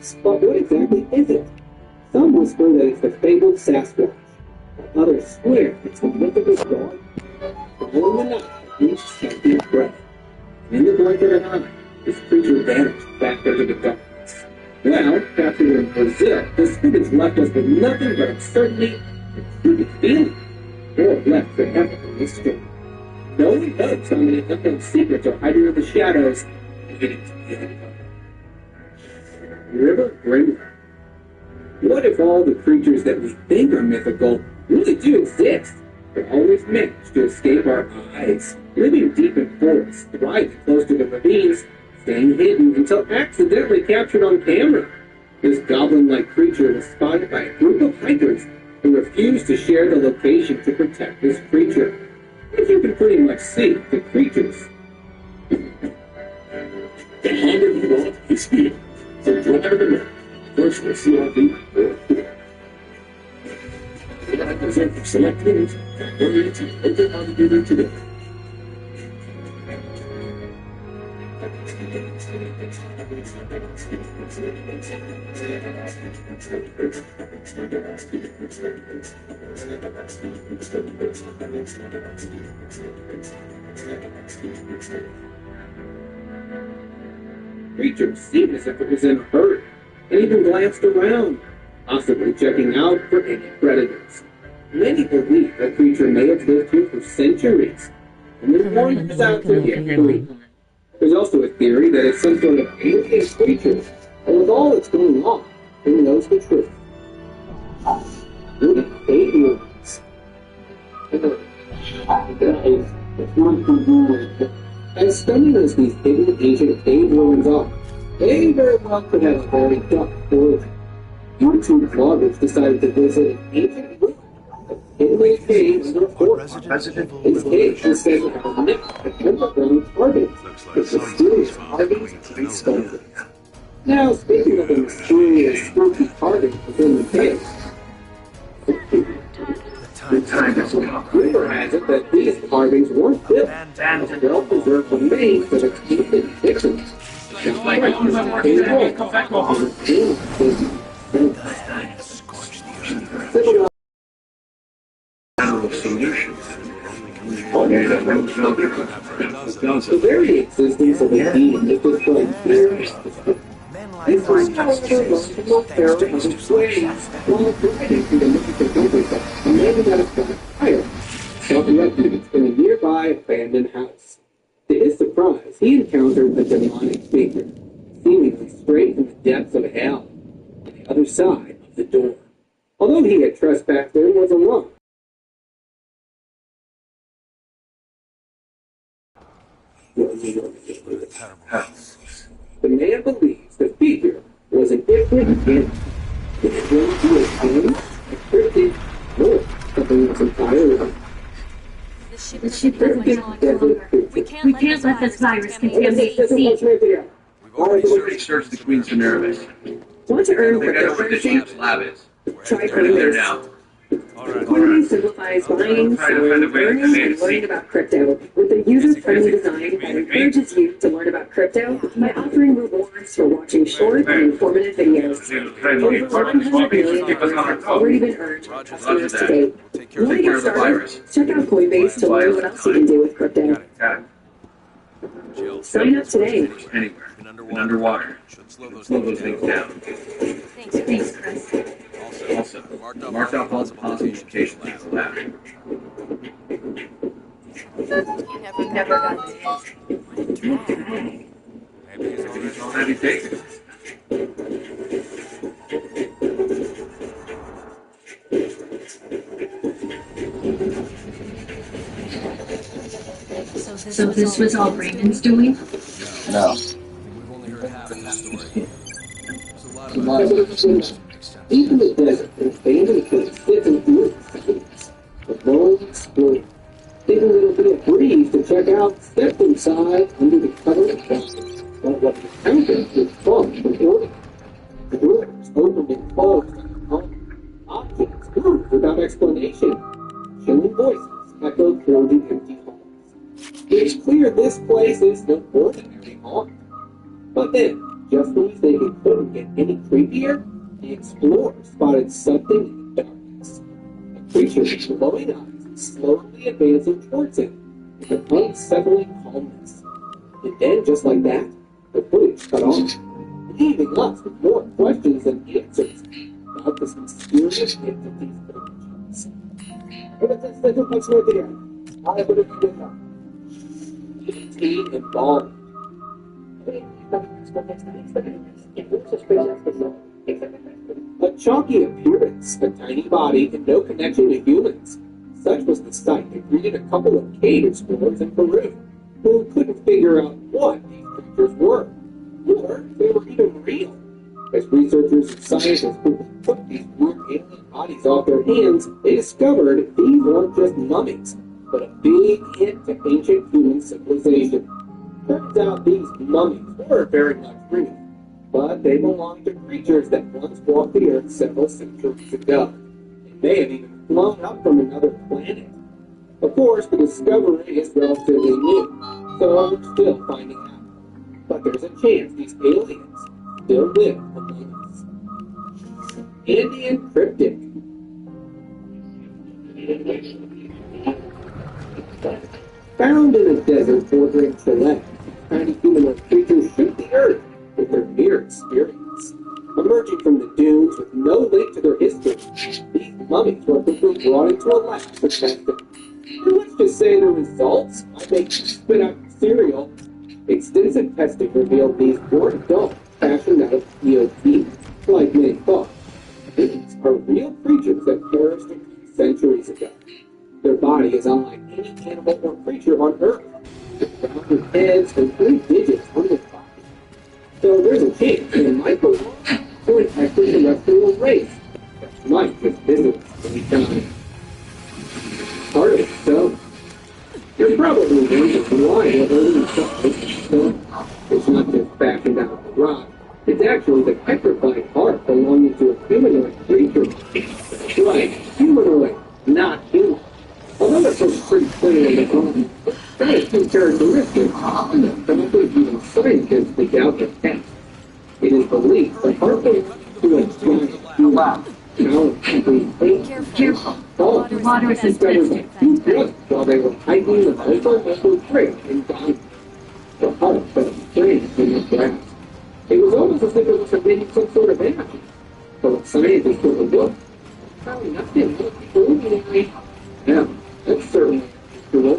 But what exactly is it? Some whisper that it's the fabled Sasquatch. Others swear it's the mythical dog. The middle of the night, reached Scout's breath. In the blink of an eye, this creature vanished back into the darkness. Well, captured in Brazil, this squid left us with nothing but uncertainty and stupid feeling, or left forever in mystery. No one knows how many unknown secrets are hiding in the shadows, waiting to be uncovered. River Greenland. What if all the creatures that we think are mythical really do exist, but always manage to escape our eyes, living deep in forests, thriving close to the ravines, staying hidden until accidentally captured on camera? This goblin-like creature was spotted by a group of hikers who refused to share the location to protect this creature. As you can pretty much see, the creatures. The haunted world is here. So drive the map. First, we'll see how deep we're here. I present the select winners and bring you to open how to do today. Creatures seemed as if it was in a hurry, and even glanced around, possibly checking out for any predators. Many believe the creature may have lived here for centuries, and the one is out to get free. There's also a theory that it's some sort of alien creature, and with all that's going on, who knows the truth? What are cave ruins? As stunning as these hidden ancient cave ruins are, they very well could have a very dark origin. Your two vloggers decided to visit an ancient ruin of hidden cave under a fort. This cave was said to have a mix of underground carvings, with mysterious carvings and sculptures. Now, speaking of the mysterious, spooky carvings within the cave, the time has come. Rumor has it that these carvings weren't built as well-preserved remains of its ancient victims. Just like solutions. The very existence of a being is described here. This was however multiple paradigms ways while providing to the mythical countryside and landing at a spot fire, sought refuge in a nearby abandoned house. To his surprise, he encountered a demonic figure, seemingly straight from the depths of hell, on the other side of the door. Although he had trespassed there, was alone. The man believes the figure was an different being. It is going to a pain, a cryptic, or something else entirely. The ship doesn't belong to longer. We can't let this virus contaminate the sea. We've already searched the Queen's Minervas. Want to earn They know where the cryptocurrency? ship's lab is. Try It's right there Coinbase. now. Coinbase simplifies buying, selling, learning, and learning about crypto with a user-friendly design that encourages you to learn about crypto by offering rewards for watching short and informative videos. Over 100 million have already been earned by customers to date. Want to get started? Check out Coinbase to learn what else you can do with crypto. Got it. Sign up today. Anywhere. And underwater. Slow those things down. Thanks, Chris. Also, marked off all the possible locations for the lab. You never got to. Maybe he's already taken. So this was all Raymond's doing? No. Even the desert and abandoned place sits in blue seconds. The world explodes. Thinking it'll be a breeze to check out, step inside under the cover of darkness. But what you encounter is far from ordinary. The doors open and close like a home. Objects move without explanation. Chilling voices echo through the empty halls. It's clear this place is no ordinary haunt. But then, just when you think it couldn't get any creepier, the explorers spotted something in the darkness. A creature with glowing eyes was slowly advancing towards him with an unsettling calmness. And then, just like that, the footage cut off, leaving us with more questions than answers about this mysterious entity's origins. Let's do much more here. I would have been done. 18 and bald. A chalky appearance, a tiny body, and no connection to humans. Such was the sight that greeted a couple of cave explorers in Peru, who couldn't figure out what these creatures were, or if they were even real. As researchers and scientists took these weird alien bodies off their hands, they discovered these weren't just mummies, but a big hint to ancient human civilization. Turns out these mummies were very much real, but they belonged to creatures that once walked the earth several centuries ago. They may have even flown up from another planet. Of course, the discovery is relatively new, so we're still finding out. But there's a chance these aliens still live among us. Andean Cryptic. Found in a desert bordering Chile, tiny humanoid creatures shoot the earth with their mere experience. Emerging from the dunes with no link to their history, these mummies were quickly brought into a lab for testing. And let's just say the results might make you spit out cereal. Extensive testing revealed these weren't dolls fashioned out of EOP, like many thought. These are real creatures that perished centuries ago. Their body is unlike any animal or creature on Earth, with rounded heads and 3 digits on their body. So there's a chance they might belong to an extraterrestrial race that might just visit us anytime. Part of it, so. You're probably wondering why the early stuff is so. It's not just fashioned out of the rock. It's actually the petrified heart belonging to a humanoid creature. That's right, humanoid, not human. Although that's pretty clear in the bone, that is two characteristics that don't even scientists think out the test. It is believed the heart belongs to a giant human. Careful. The Water is discovered two drugs while they were hiking the local trail in Ghana. The heart felt strange in the grass. It was almost as if it was emitting some sort of energy. So the scientists took a look. Probably nothing more preliminary. Yeah, that's certainly cool.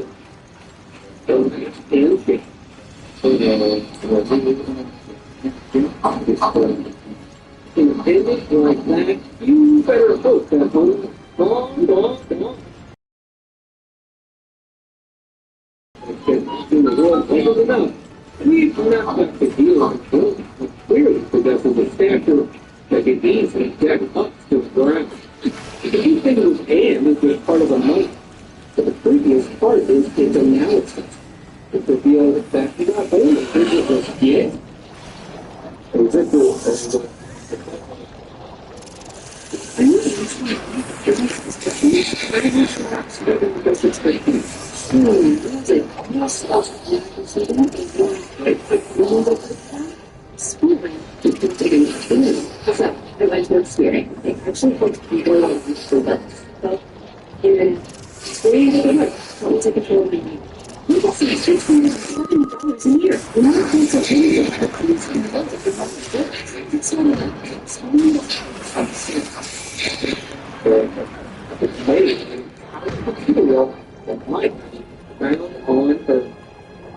So nice and shaky. Independent like that, you better hope that home. Come on. It's been watching the world over enough. We've not got to deal with building that clearly possesses a stature that can easily deck up to the ground. The key thing whose hand is just part of a money. But the previous part is its analysis. It revealed that not only is it a gift, I went to experience. They actually helped people on the students. But in trying to control the you can see $670 a year. You're not going to change it. It's not that might be found on Earth.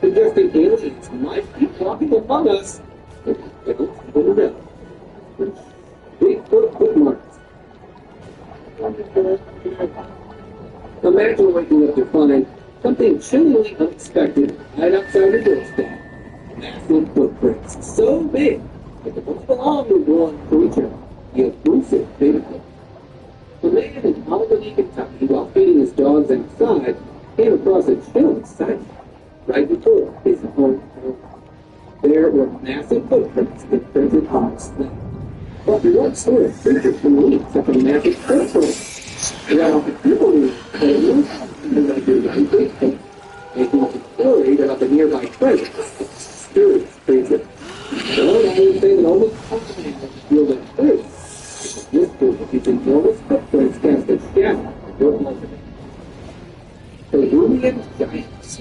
Suggesting aliens might be walking among us. They don't even know. Bigfoot bookmarks. Imagine waking up to find something chillingly unexpected right outside your doorstep. Massive footprints, so big that they don't belong to one creature, the elusive Bigfoot. A man in Albany, Kentucky, while feeding his dogs outside, came across a chilling sight right before his home. There were massive footprints that printed on the snow. But what sort of creature can leave such a massive footprint? Well, people who Bigfoot, making it worried about the nearby presence of a mysterious creature. But I would say that almost all animals feel that too. This group is enormous footprints cast a shadow on your ultimate. Peruvian giants.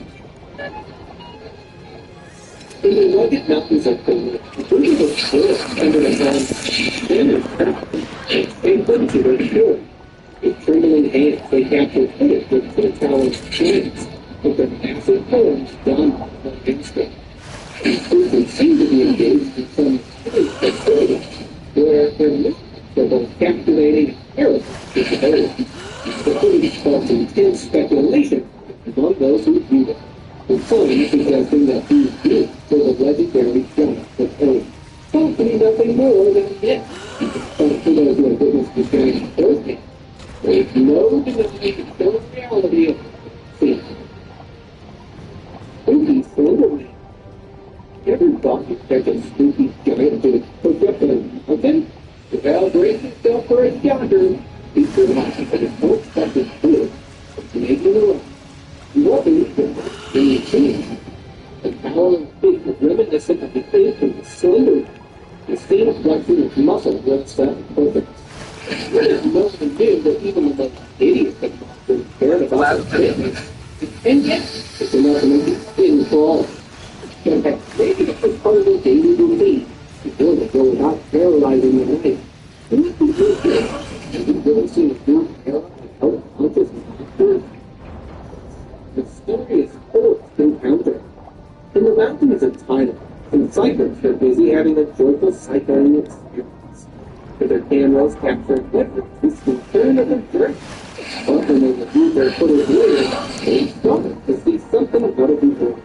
In the rugged mountains of Peru, breeding of squirrels under the sun, they put to their shore. With trembling hands, they capture footage of two towering giants, with their massive horns dominant on instinct. These creatures seem to be engaged in some strange activity, where their movements are both captivating and terrible to behold. The footage caused intense speculation among those who viewed it, with some suggesting that these beings were the legendary giants of Earth, thought to be nothing more than myths. But for those who have witnessed the giants firsthand, there is no denying the reality of the scene. Spooky Slenderman. Ever thought you'd catch a spooky giant to push up a mountain? Well, brace yourself for a yonder. Be surprised at his unexpected food of making a run. You won't believe it when you see it. The towering figure reminiscent of the ape and the slender. The same flexing of muscle lifts up perfect. No one knew that even the most hideous of monsters cared about the fitness. And yet, it's enough to make his skin crawl. In fact, maybe it's just part of the daily routine before they go without paralyzing the night. And what do you do? Have you really seen a group paralyzed without conscious monsters? Mysterious forest encounter. In the mountains of Thailand, some cyclists are busy having a joyful cycling experience. With their cameras capturing witnesses who turn of the journey. But when they review their footage later, they stumble to see something out of the ordinary.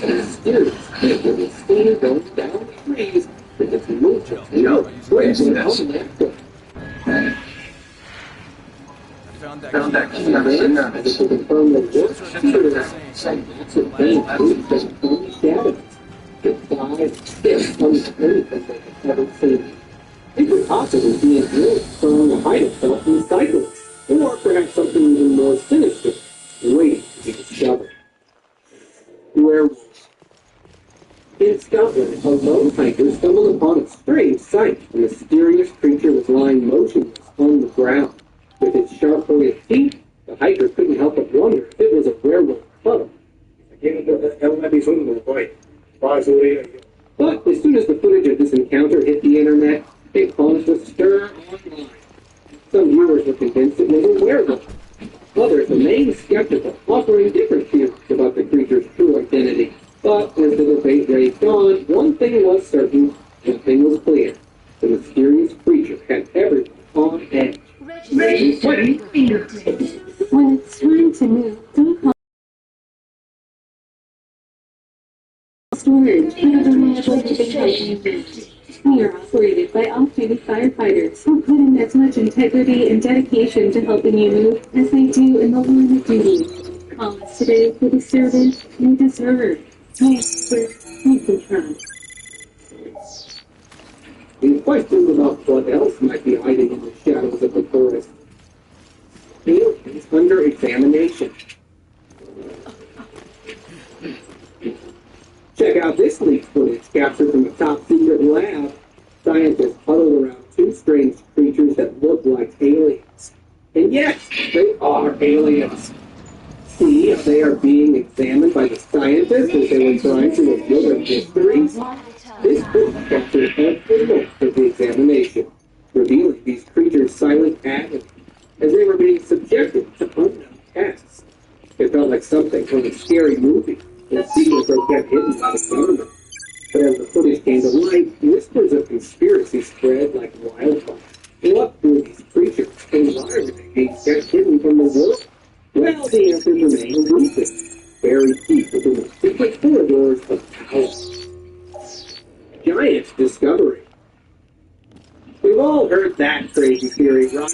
A mysterious figure was seen going down the trees with its movement and laughter. Found that key on the center. As it will confirm the work theaters and massive veins moved as only shadows. Its size, thick, anything they have ever seen. It could possibly be an ill trying to hide itself from cyclists, or perhaps something even more sinister, waiting to be discovered. Werewolves. In Scotland, a lone hiker stumbled upon a strange sight. A mysterious creature was lying motionless on the ground. With its sharp-pointed teeth, the hiker couldn't help but wonder if it was a werewolf cub. But as soon as the footage of this encounter hit the internet, it caused a stir online. Some viewers were convinced it was a werewolf. Others remained skeptical, offering different theories about the creature's true identity. But as the debate raged on, one thing was certain, one thing was clear. The mysterious creature had everyone on edge. Register fingerprints. When it's time to move, don't call storage. We are operated by off-duty firefighters who put in as much integrity and dedication to helping you move as they do in the line of duty. Call us today for the service you deserve. You can trust. In questions about what else might be hiding in the shadows of the forest, aliens under examination. Check out this leaked footage captured from a top-secret lab. Scientists huddled around two strange creatures that look like aliens. And yes, they are aliens. See how they are being examined by the scientists as they were trying to reveal their mysteries? This footage captured every moment of the examination, revealing these creatures' silent agony as they were being subjected to unknown tests. It felt like something from a scary movie, where secrets were kept hidden by the government. But as the footage came to light, whispers of conspiracy spread like wildfire. What were these creatures, and why were they being kept hidden from the world? Well, the answer remained elusive, buried deep within the secret corridors of power. Giant discovery. We've all heard that crazy theory, right?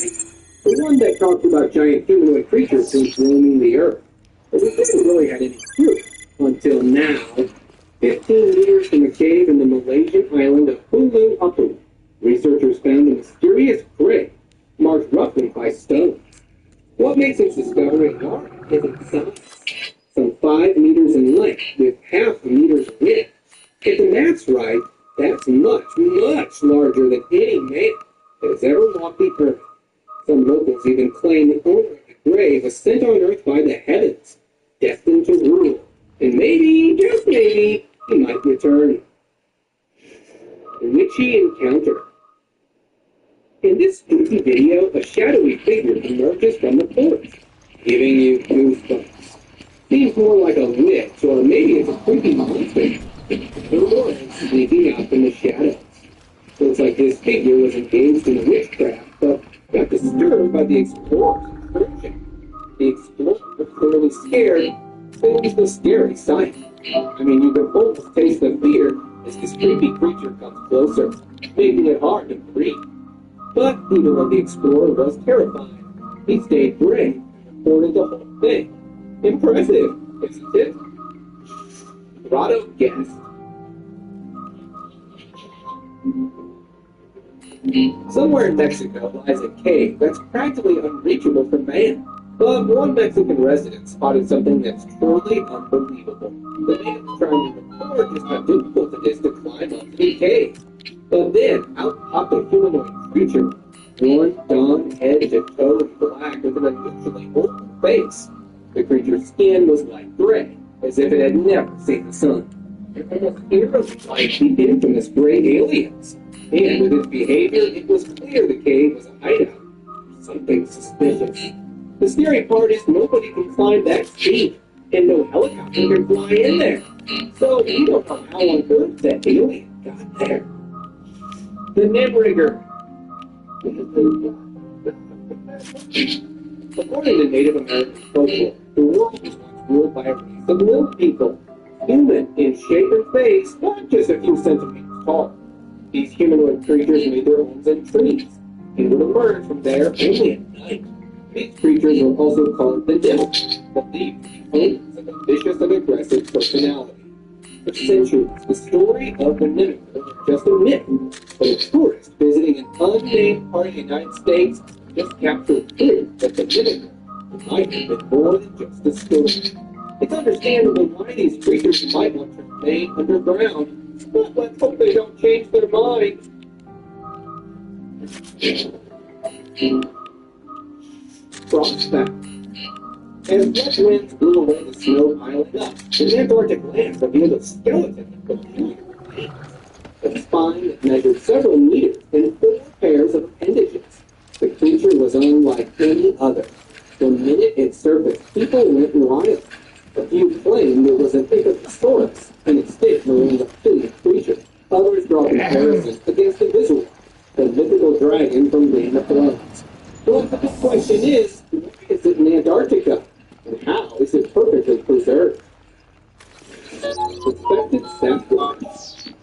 The one that talks about giant humanoid creatures roaming the earth. But we didn't really have any proof until now. 15 meters from a cave in the Malaysian island of Hulu Upper, researchers found a mysterious grave marked roughly by stones. What makes its discovery hard is its size. Some 5 meters in length with half a meter's width. If the math's right, much larger than any man that has ever walked the earth. Some locals even claim the owner of the grave was sent on earth by the heavens, destined to rule, and maybe, just maybe, he might return. The witchy encounter. In this spooky video, a shadowy figure emerges from the forest, giving you goosebumps. Seems more like a witch, or maybe it's a creepy monster. Or sneaking out from the shadows. Looks like this figure was engaged in witchcraft, but got disturbed by the explorer's intrusion. The explorer, clearly scared, films the scary sight. I mean, you can almost taste the fear as this creepy creature comes closer, making it hard to breathe. But even though the explorer was terrified, he stayed brave and reported the whole thing. Impressive, isn't it? Grotto guest. Somewhere in Mexico lies a cave that's practically unreachable for man. But one Mexican resident spotted something that's truly unbelievable. The man was trying to record just how difficult it is to climb up to the cave. But then, out popped a humanoid creature, one donned head to toe in black with an unusually old face. The creature's skin was light gray, as if it had never seen the sun. It almost eerily like the infamous gray aliens. And with its behavior, it was clear the cave was a hideout. Something suspicious. The scary part is nobody can climb that steep, and no helicopter can fly in there. So we don't know how on earth that alien got there. The Nimrigger. According to Native American folklore, the world was once ruled by a race of little people, human in shape and face, not just a few centimeters tall. These humanoid creatures made their homes in trees, and would emerge from there only at night. These creatures were also called the Nimrigger, believed to be owners of a vicious and aggressive personality. For centuries, the story of the Nimrigger was just a myth, but a tourist visiting an unnamed part of the United States just captured proof that the Nimrigger might have been more than just a story. It's understandable why these creatures might want to remain underground, but let's hope they don't change their minds. Frostback. As wet winds blew away the snow piling up, the Antarctic land revealed a skeleton of peculiar remains. A spine that measured several meters and 4 pairs of appendages. The creature was unlike any other. The minute it surfaced, people went wild. A few claimed it was an Ichthyosaurus, an extinct marine reptilian creature. Others draw comparisons against the visual, the mythical dragon from Game of Thrones. But the big question is, why is it in Antarctica? And how is it perfectly preserved? Suspected Sasquatch.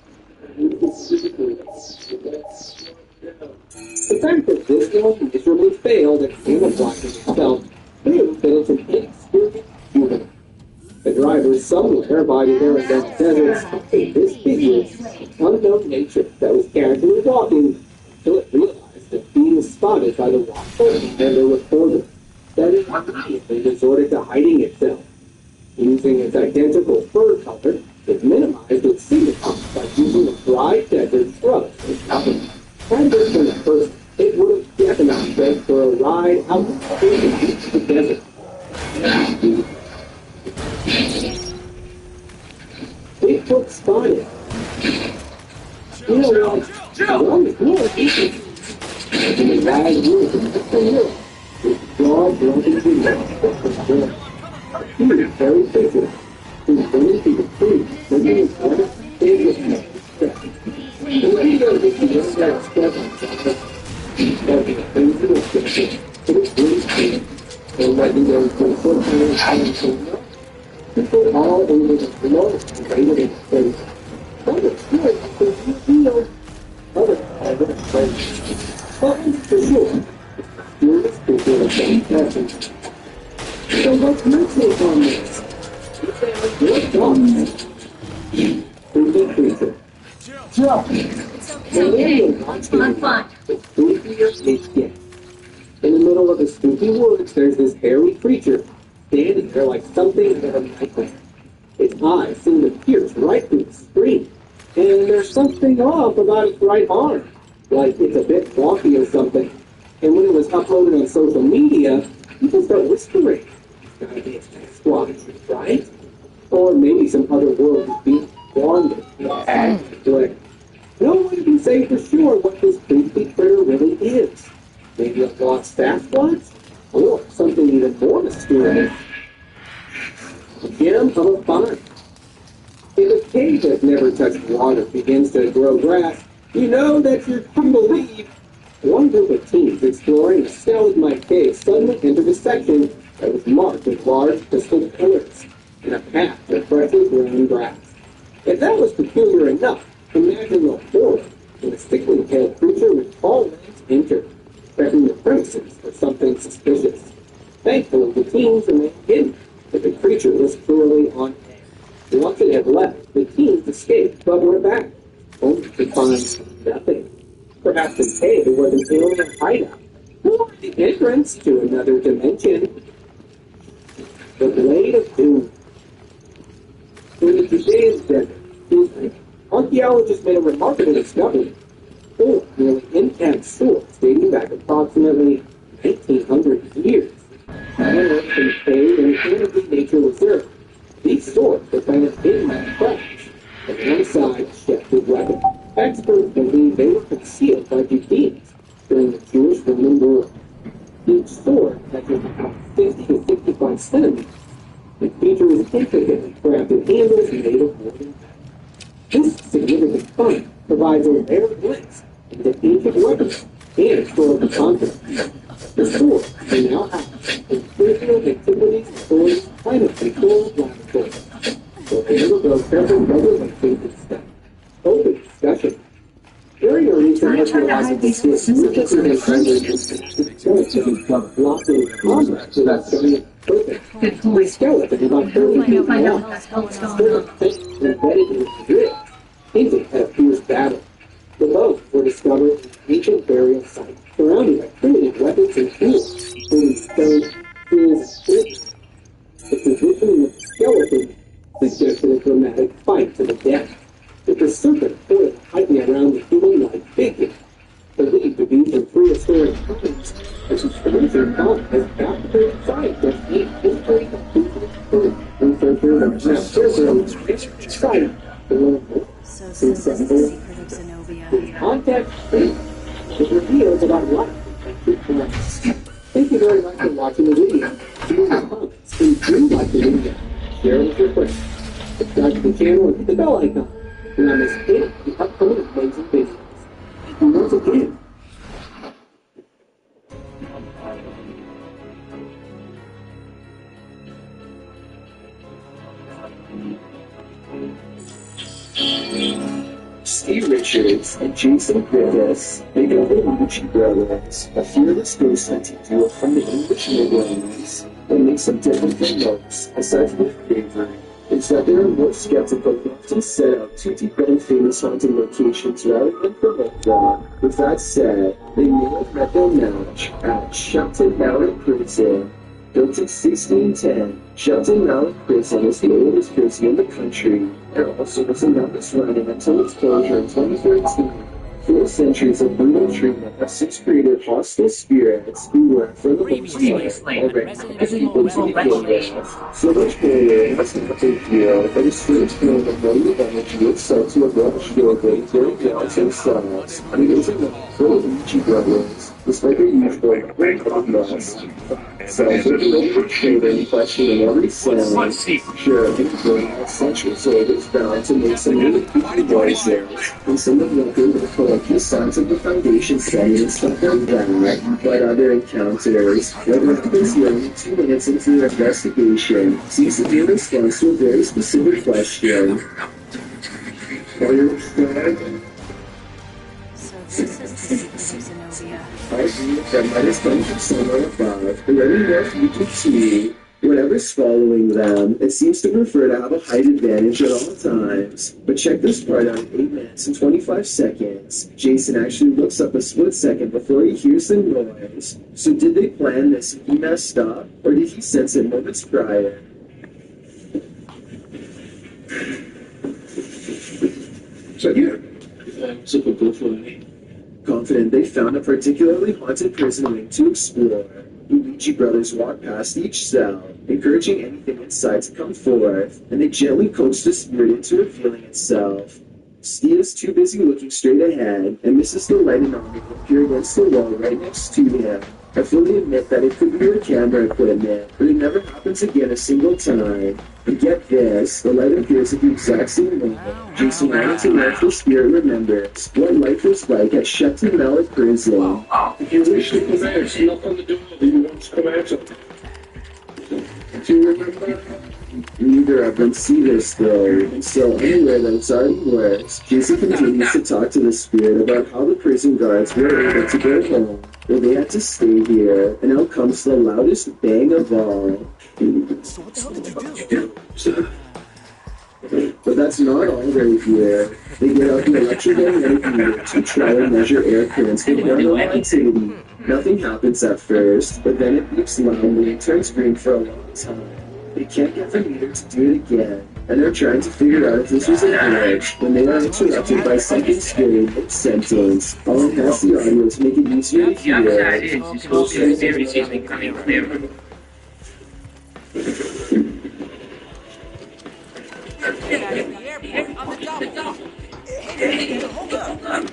The fact that this one miserably failed at camouflaging itself proves that it's an inexperienced human. The driver somewhere by the Arizona desert spotted this figure's unknown nature that was casually walking until it realized that being spotted by the watchful and the reporter, that it immediately resorted to hiding itself. Using its identical fur color, it minimized its significance by using a dry desert shrub as cover. Had this been a person, it would have definitely been for a ride out into the desert. Bigfoot spotted. You know what? One is more easy. In the wide room, it's a hill. With broad, broken windows. He was very basic. He was going to the tree, making his water stay with him. The video is the young expression of the things that are different. It is really clean. The legendary Bigfoot and people all over the globe rated in space. Other spirits could be real. Other private friends. But for sure, mysterious people are fantastic. So what's your take on this? Your thoughts? Creepy creature. Joe! It's okay. Let's have fun. The spookier it gets. In the middle of the spooky woods, there's this hairy creature, standing there like something out of a nightmare. Its eyes seem to pierce right through the screen. And there's something off about its right arm, like it's a bit wonky or something. And when it was uploaded on social media, people start whispering, it's gotta be a Sasquatch, right? Or maybe some other world is being wandered. But no one can say for sure what this creepy critter really is. Maybe a lost Sasquatch? Or something even more mysterious. Gem of a find. If a cave that's never touched water begins to grow grass, you know that you're to believe. One group of teens exploring a stalagmite cave suddenly entered a section that was marked with large crystal pillars and a path to freshly grown grass. If that was peculiar enough, imagine the horror when a stickling-tailed creature with tall legs entered, threatening the premises for something suspicious. Thankfully, the teens remained hidden, but the creature was clearly on edge. Once it had left, the teens escaped, but were back, only to find nothing. Perhaps the cave was an alien hideout, or the entrance to another dimension. The Blade of Doom. In the Judean desert, archaeologists made a remarkable discovery. Four nearly intact swords dating back approximately 1,900 years. Unearthed in a cave in an Amazon nature reserve. These swords were found hidden in the cracks, and one side checked with weapons. Experts believe they were concealed by Judeans during the Jewish-Roman War. Each sword measured about 50 to 65 centimeters. The feature is intricately crafted handles made of wood and metal. This significant find provides a rare glimpse into ancient weapons and historical context. The sword is now housed in Personal Antiquities Authority's Climate Control Laboratory. So undergo careful regulation and study. Open discussion. During a recent archaeological visit, specifically blocking combat without showing it perfect. The skeleton about 30 feet long, embedded in the grid, hinting at a fierce battle. The bones were discovered in an ancient burial site, surrounded by primitive weapons and tools, including stone, tools, and swords. The positioning of the skeleton suggested a dramatic fight to the death, with the serpent coiled tightly around the human-like figure. Believed to be from prehistoric times, this excavation found has captivated scientists and history of human researchers have now carefully site to learn more. So this is the secret of Zenobia. Contact space. It reveals about life and true connects. Thank you very much for watching the video. Leave your comments. If you like the video, share it with your friends. Subscribe to the channel and hit the bell icon. Do not miss any of the upcoming amazing videos. Thank you once again. Steve Richards and Jason Griffiths make up the Lucci Brothers, a fearless ghost hunting duo from the English Midlands. What makes them different from most, aside from their bravery, is that they are more skeptical and often set out to debunk famous haunted locations rather than promote them. With that said, they may have met their match at Shepton Mountain Prison. Built in 1610, Shepton Mountain Prison is the oldest prison in the country, and also was the longest running until its closure in 2013. 4 centuries of brutal treatment have since created hostile spirits who were, for the most part, already people to begin with. So much horror has been a big deal that a strange feeling of negative energy is said to have rushed over during the arts themselves, and it isn't known for the Lucci Brothers, despite their usual progress. Self-inflicted children questioning every sound, sure, including essential soldiers bound to make some really creepy noises, and some of them could collect the signs of the foundation setting and stuff like that. But other encounters, whether it's nearly 2 minutes into their investigation, seems to be a response to a very specific question. Are you scared? So this is the secret of Zenobia. I believe that might have come from somewhere above, and any more you can see. Whatever's following them, it seems to prefer to have a height advantage at all times. But check this part out, 8 minutes and 25 seconds. Jason actually looks up a split second before he hears the noise. So did they plan this and he messed up, or did he sense it moments prior? Super good for me. Confident they found a particularly haunted prison wing to explore, Luigi brothers walk past each cell, encouraging anything inside to come forth, and they gently coax the spirit into revealing itself. Steve is too busy looking straight ahead and misses the light and arm appear against the wall right next to him. I fully admit that it could be the camera equipment, but it never happens again a single time. And get this, the light appears at the exact same moment. Jason wanted to know if the spirit remembers what life was like at Shepton Mallet Prison. If you wish to come out, knock on the door that you want to come out of. Do you remember? Neither of them see this though, and so anywhere that it's already works, Jason continues to talk to the spirit about how the prison guards were able to go home, where they had to stay here, and out comes the loudest bang of all. So what the hell did you do? But that's not all right here. They get out the electromagnetic meter to try and measure air currents for paranormal activity. Nothing happens at first, but then it beeps loudly and turns green for a long time. They can't get the meter to do it again, and they're trying to figure out if this was a glitch when they are interrupted by something scary mid-sentence. I'll enhance the audio to make it easier to hear. The upside is you're supposed to be seriously coming clear.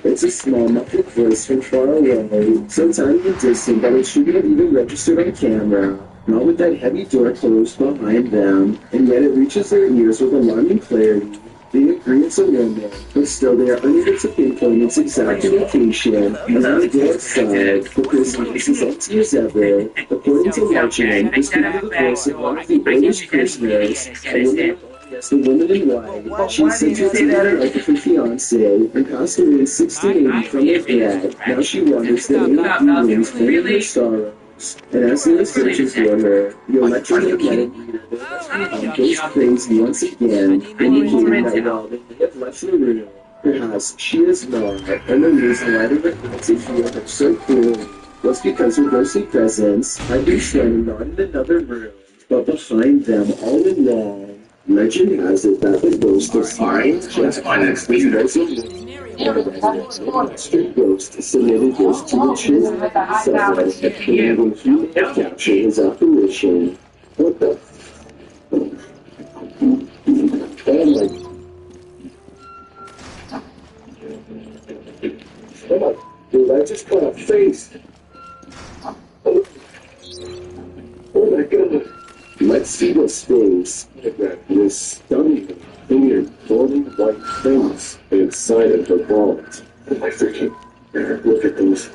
It's a small, muffled voice from far away, so tiny and distant that it shouldn't have even registered on camera. Not with that heavy door closed behind them, and yet it reaches their ears with alarming clarity. They agree it's a woman, but still they are unable to pinpoint its exact location. As they go outside, the prison is as empty as ever. According to legend, this could be the voice of one of the oldest prisoners, a woman. Yes, the woman in white. She said to the life of her fiancé and passed away in 1680 from her death. Now she wonders that any demons claiming her sorrows. And as they are searching for her, the electromagnetic meter goes crazy once again, indicating that while they may have left the room, perhaps she is not, and the reason why they were able to hear her so clearly was because her ghostly presence had been shown not in another room, but behind them all along. Legend has it that the ghost of Simon Jackson was a street ghost submitted this to the children of the settlement, and when he may have captured his apparition. What the? Oh my, dude, I just caught a face. Oh my god. Let's see this face. This stunning, clear, golden white face inside of the vault. My freaking look at these.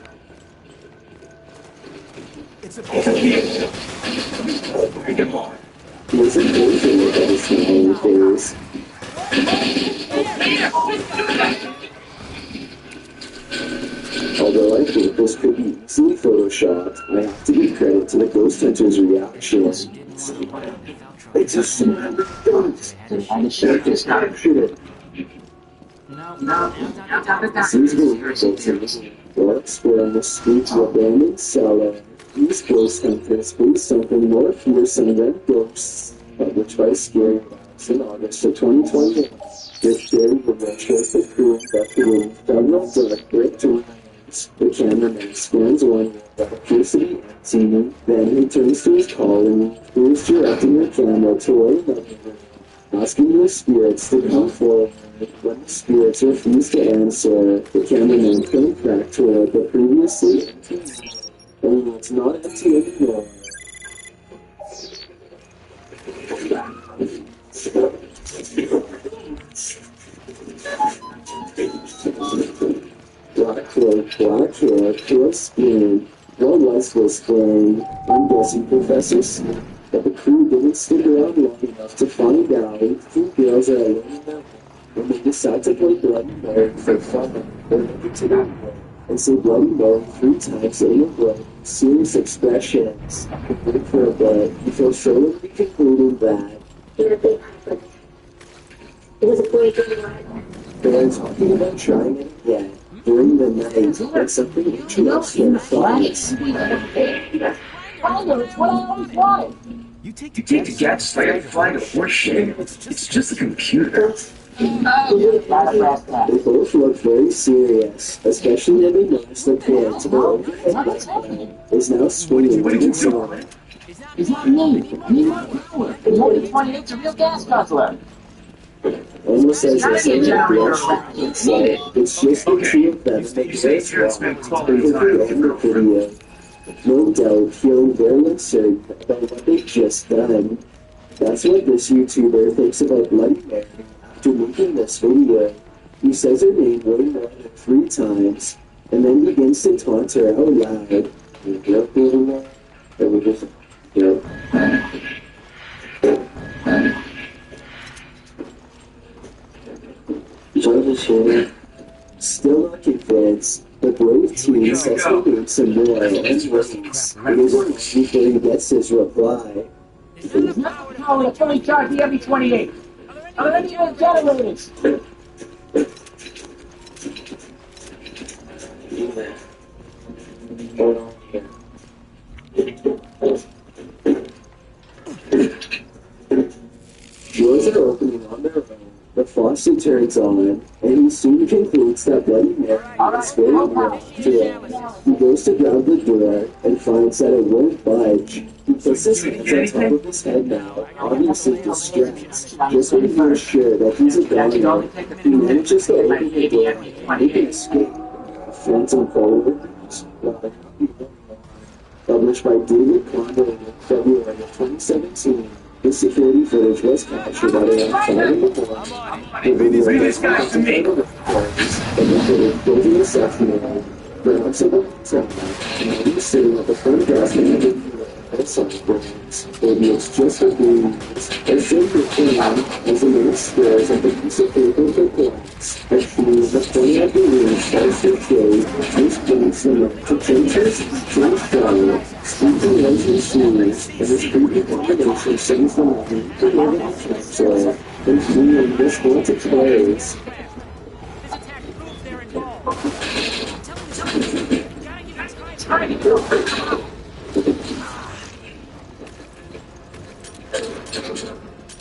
It's a There's a closing look at his smiling face. Although I think this could be easily photoshopped, I have to give credit to the ghost hunter's reaction. They just slammed the guns, and the sheriff just captured it. Seems believable. We'll explore on the streets of abandoned cellar. These ghost hunters face something more fearsome than ghosts, published by Scary Labs in August of 2021. This theory will shows the proof that the room federal dark brick to the cameraman scans one that appears to be empty, then he turns to his colleague, who is directing the camera toward another room, asking the spirits to come forward. When the spirits refuse to answer, the cameraman comes back toward the previously empty room, only it's not empty anymore. Black cloak, black hair, pale skin. What was whispering? I'm guessing Professor Smith, but the crew didn't stick around long enough to find out if two girls are alone in their room when they decide to play Bloody Mary for fun. They look into their room and say Bloody Mary 3 times in a row. Serious expressions. Wait for a bit before surely concluding that Nothing happened. It was a boy getting right. they're talking about trying it again. During the night, and something interesting happens. You take the gadgets like a flying horse shit. It's just a computer. They both look very serious, especially when they notice the plant to the overhead background is now swinging to the side. Is that me? Me not power. The Motor 28's a real gas guzzler. Almost as if someone blushed, so it's just the two of them that makes this wrong over the end of the video. No doubt feeling very uncertain about what they've just done. That's what this YouTuber thinks about Bloody Mary after making this video. He says her name way more than 3 times, and then begins to taunt her out loud. Judge here. Still not convinced, the brave teen says he'll make some more and waits. It isn't long before he gets his reply. There's no power to fully charge the every 28. Are there any other generators? Hold on here. Doors are opening on their own. The faucet turns on, and he soon concludes that Bloody Mary is very wrong to him. He goes to grab the door and finds that it won't budge. He puts his hands on top of his head now, obviously distressed. Just when he is sure that he's a goner, he manages to open the door and make an escape. Phantom followers. Published by David Condon in February of 2017. The security footage was captured at around 5 in the morning. The video was captured to me. And the footage goes in the section perhaps about the time, and he was sitting at the front desk and the sideburns. It looks just as breeze, as simple as the little squares of the piece of paper for points. As she was the point of the room starts to show, this points them up to trenches, trench fire, speaking legend shoes, and this creepy combination sends them on to live in the trench and fleeing this haunted place.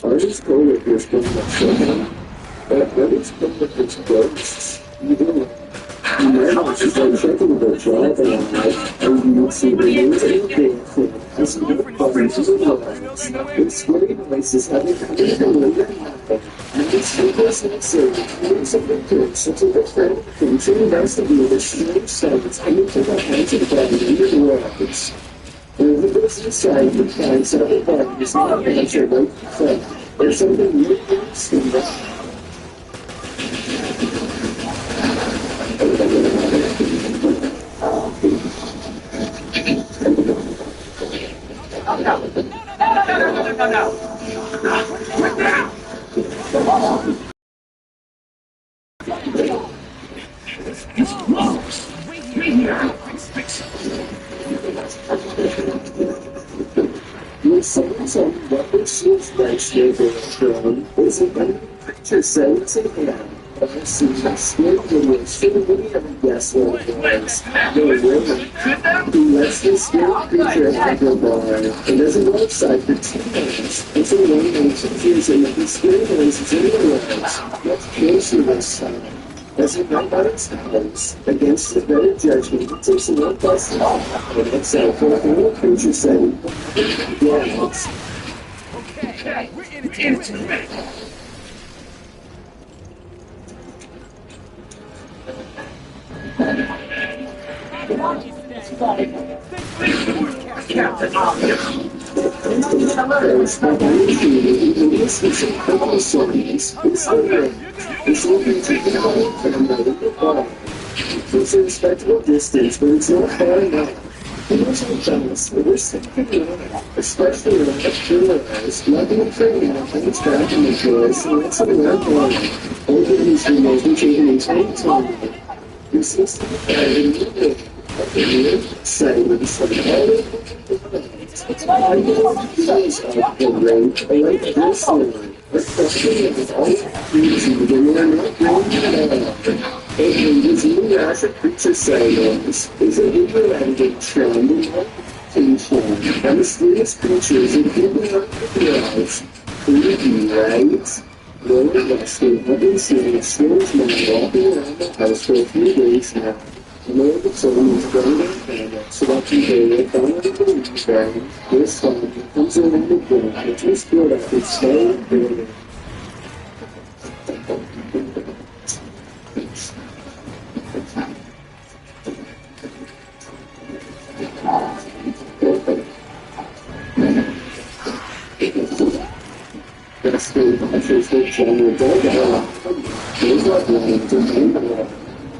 Artist co-workers from the show, but artist co-workers ghosts, even you might just like checking the job and you would see the names of the thing as new parts of the lines. It's scary devices having come to later and it's sleepless and absurd, means of the kids until the friend thinks and investigates strange sounds coming to the hands of the body in the worlds. When he goes inside, he finds out the body is not a manager like the friend. There's something really interesting there. When someone told me what this seems like snowball from is a random creature saying to him, I've seen scary videos for the video and guess what it was. No woman who lets this scary creature have her bar and doesn't go outside for 2 minutes until one night she hears him with these scary noises in the woods. Gets closer this time. As he went out its hands, against his better judgment, he takes a look past the and looks out for a little creature saying, "Yes." Okay, we're in it in a minute. There's no even listening to purple songs. It's looking to the home for the night of the bar. It's a respectable distance, but it's not far enough. It wasn't jealous, but we're simply especially when the heroes, luckily for him, hangs back in the doors and lets him run on. All of these videos will take an entire time. He seems to be finding the middle of the weird silence of all of the night. I know the feelings of the rain are like this one. Especially with all the reason when they're not going at all. And his new rash of creature silence is a never-ending trend in meditation. And mysterious creatures are giving up the world. Creepy, right? Roland Weston had been seeing a strange man walking around the house for a few days now. The Lord of Sodom was going to Canada, so that people would finally believe that this time he comes around again, which was good at its style of building. The state offers the general dugout. There's not one to handle.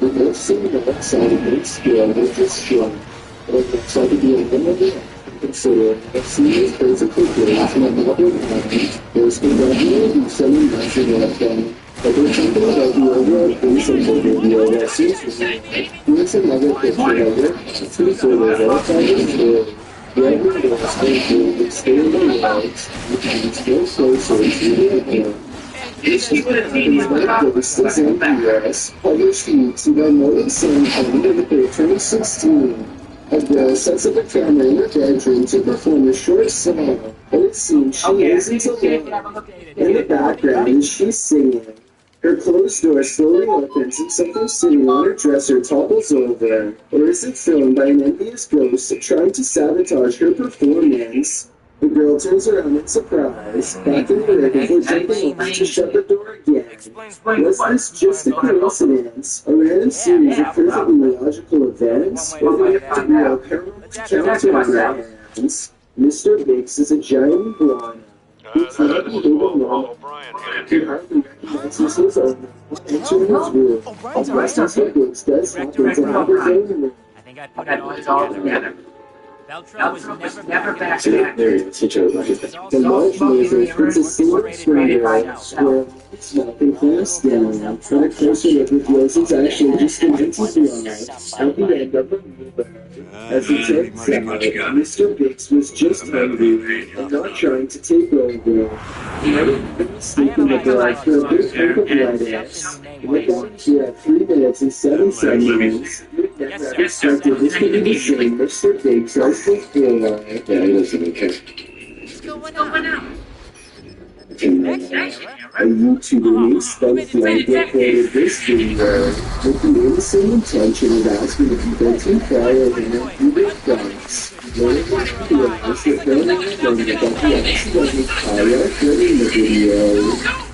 The most similar side of the skill which is strong. It looks like to be a limited considering that seniors basically grades from another hand. There's been definitely some impression of them. But there's something about the overall pace of the video that seems to me. Here's another picture of it. Two photos all tied in story. The other was going to stay in the legs, and still closer to the end. This is what happens when it goes to Zambias, published weeks ago more than some time in the year 2016. A girl sets up a camera in her bedroom to perform a short song, but it seems she isn't alone. In the background, she's singing. Her closed door slowly opens and something sitting on her dresser topples over. Or is it filmed by an envious ghost trying to sabotage her performance? The girl turns around in surprise, back in the rig before jumping over to shut the door again. Was this just a coincidence? A random series of perfectly illogical events? Or do we have to be a paranormal encounter on our hands? Mr. Biggs is a giant iguana. He cannot be able normal. He hardly recognizes his owner. Entering his room. Just as Mr. Biggs does happen to have his own room. I think I put it all together. Veltro was never back There is such a the large lasers puts a single square snapping glass down. When a closer look reveals it's actually just an empty block at the end of the mirror. As it turns out, Mr. Biggs was just hungry and not trying to take over. He had been mistaken the blood for a big hunk of lettuce. With that here at 3 minutes and 7 seconds, never expected this to be the same Mr. Biggs as before. Yeah, he doesn't care. What's going on? A YouTuber named Spudflight recorded this video with the innocent intention of asking if people to follow him and do their thoughts. One of them realized that filming the film about the accidentally kayak during the video.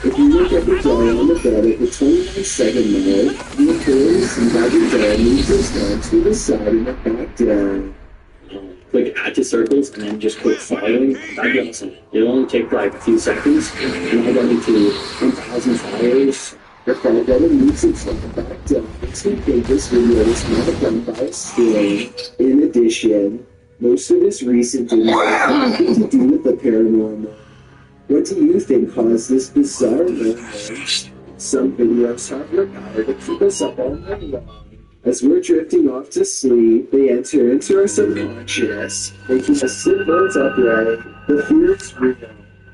If you look at the guy on the bed at the 29-second mark, you will clearly see how the guy moves his head to the side and back down. Click add to circles and then just click following. That'd be awesome. It'll only take like a few seconds and I'll go into 1,000 followers. Your friend better moves its head back down. Makes me think this video is not done by a stream. In addition, most of his recent videos have nothing to do with the paranormal. What do you think caused this bizarre moment? Some videos have the power to keep us up all night long. As we're drifting off to sleep, they enter into our subconscious, making us sit bones upright. The fear is real.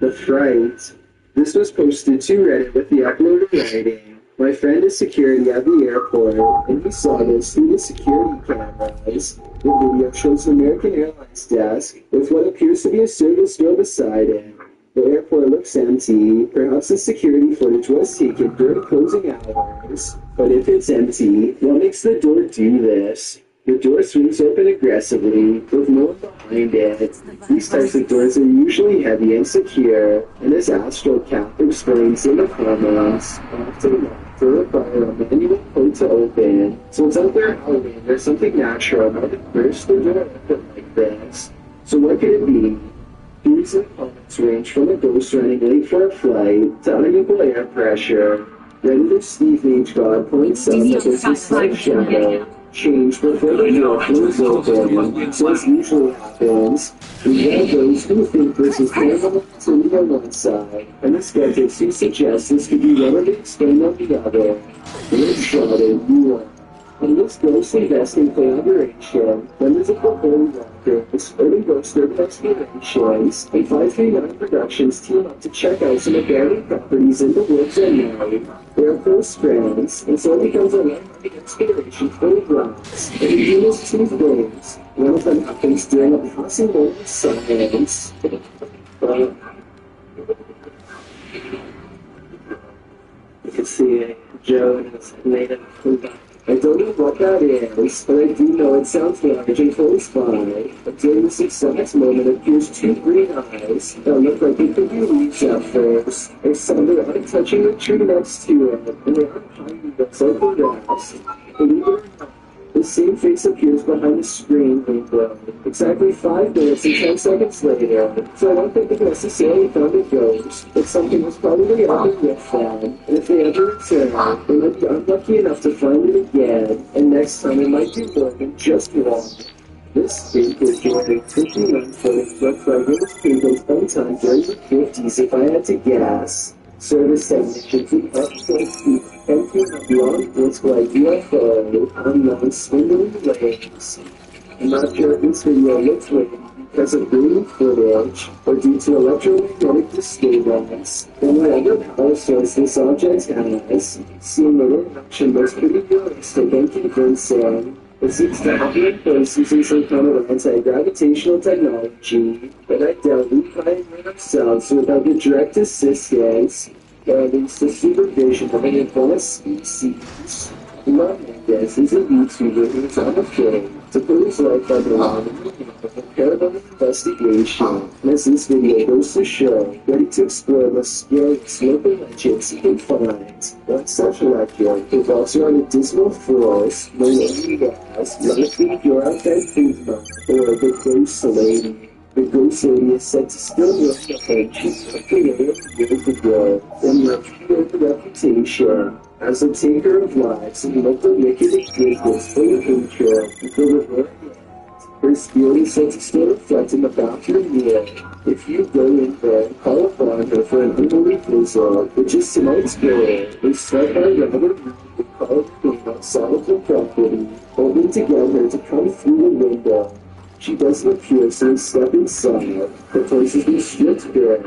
The fright. This was posted to Reddit with the uploaded writing. My friend is security at the airport, and he saw this through the security cameras. The video shows an American Airlines desk with what appears to be a service door beside it. The airport looks empty. Perhaps the security footage was taken during closing hours. But if it's empty, what makes the door do this? The door swings open aggressively, with no one behind it. These types of doors are usually heavy and secure, and as Astral Cap explains in the comments, often locked or require a manual code to open. So it's out there Halloween, there's something natural about the burst the door open like this. So what could it be? These comments range from a ghost running late for a flight to unequal air pressure. Redditor Steve H. God points out that there's a slight shadow change before the door flows open, so as usually happens. We have those who think this is paranormal activity on one side, and the skeptics who suggest this could be readily explained on the other. We're shouting, you are. In this ghost investing collaboration, members of the Holy Rockers, Urban Ghost Urban Explorations, and 539 Productions team up to check out some abandoned properties in the woods at night. They're close friends, and so it becomes a light-hearted exploration full of rocks. And they do this two things. One of them happens during a passing moment of silence. could see Joe and his native food. I don't know what that is, but I do know it sounds large and close by. But during this exact moment appears two green eyes that look like they could be leaves at first. They sound around touching the tree next to it, and they are hiding themselves like the rest. Believe it or not, the same face appears behind the screen window, exactly 5 minutes and 10 seconds later. So I don't think they necessarily found a ghost, but something was probably happening with them. And if they ever return, they might be unlucky enough to find it again, and next time it might be more than just one. This fake is generating 59 footage booked by Willis Pagel sometime during the 50s if I had to guess. Service technicians in upstate New emptying a long disc like UFO on non-swinging legs. I'm not sure if this video looks weird because of grainy footage or due to electromagnetic disturbance, and whatever power source this object has, seeing it in action looks pretty realistic and convincing. It seems to happen in place using some kind of anti-gravitational technology, but I doubt we pioneered ourselves without the direct assistance, or at least the supervision of an advanced species. Elon Musk is a YouTuber who is unafraid to put his life on the line of a paranormal investigation, and as this video goes to show, ready to explore the scariest local legends he can find. One such legend revolves around a dismal force known as the Pure Fantasma, or the Ghost Lady. The Ghost Lady is said to still run the home she created years ago, and left a reputation as a taker of lives and lived a wicked existence full of hatred and full of revenge. Her spirit is said to still reflect in the bathroom mirror. If you go in there and call upon her for an unholy visit, which is tonight's goal, they start by rather rude and call it being on solitary property, hoping to get her to come through the window. She doesn't appear, so we step inside. The place has been stripped bare,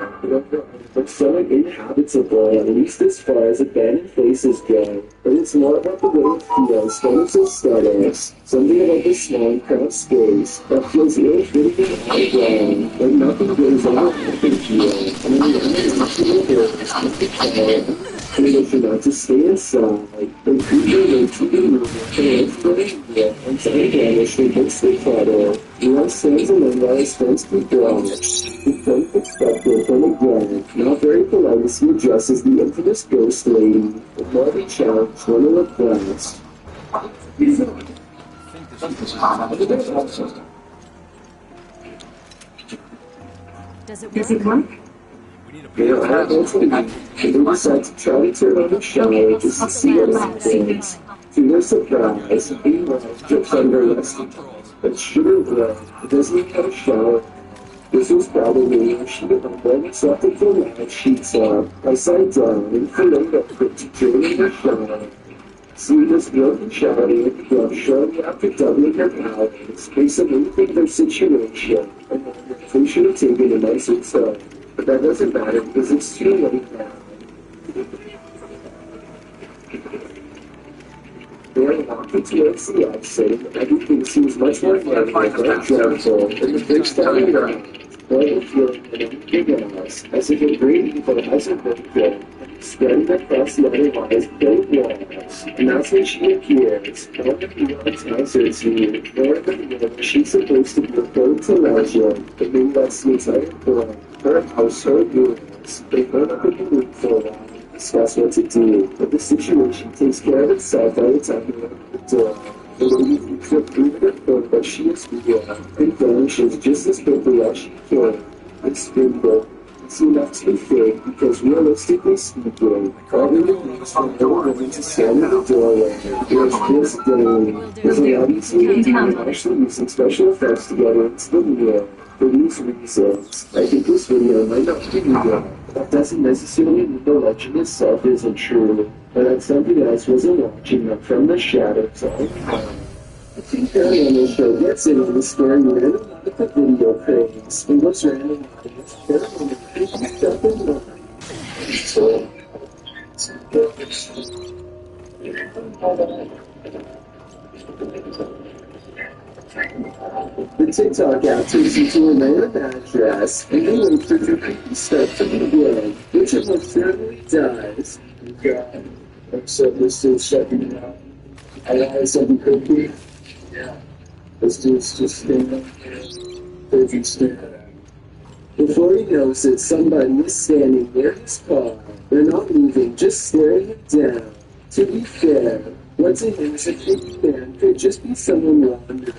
but somewhat inhabitable, at least as far as abandoned places go. But it's more about the way it feels than its aesthetics. Something about the small and cramped space that feels ill-fitting and outgrown, like nothing goes on nothing here. And in the unintentional hills, nothing condition not to stay inside. The creature lives to be moved from Earth and to vanish and hits the clutter. Leon stands alone while his friends keep going. The friend perspective from again, not very polite as he addresses the infamous ghost lady, but more of a challenge than a request. Does it work? They are unable and they decide to try to turn on the shower just to see what happens. To their surprise, Meanwhile drips on her resting, but sure enough, it doesn't even have a shower. This was probably where she would have already slept with the lamp sheets up, upside down, and filleted up to turn in the shower. See this broken shower and began shortly after doubling her powers. They suddenly think their situation, and wonder if they should have taken a nicer tone. But that doesn't matter because it's too late now. They are walking towards the exit, and everything seems much more negative and dreadful than the first time around. More of a feeling than anything else, as if a great evil hasn't been good, spreading across the otherwise built walls. And that's when she appears. No one tells her to, nor the minute she's supposed to be a third to legend, but maybe that's the entire point. Her household rules. They burn up in the room for a while and discuss what to do, but the situation takes care of itself by the time you open the door. The lady thinks to prove it at birth that she is real, and vanishes just as quickly as she can. It's simple. It's enough to be fake because realistically speaking, probably the needs for no woman to stand in the doorway. There's this day. There's a lot easier than actually using special effects to get into the mirror. For these reasons, I think this video might not be real. That doesn't necessarily mean the legend itself isn't true, but that something else wasn't watching them from the shadows all the time. The Teen Paranormal Show gets in on the scary random with the video craze, and what's random is paranormal creepy stuff in mind. The TikTok app takes you to a random address, and then waits for your creepy stuff to begin, which it most certainly does. God. So this dude's checking it out. I realized something could be. Yeah. This dude's just standing there, crazy staring at him. Before he knows it, somebody is standing near his car. They're not moving, just staring him down. To be fair, what to him is a creepy man could just be someone wandering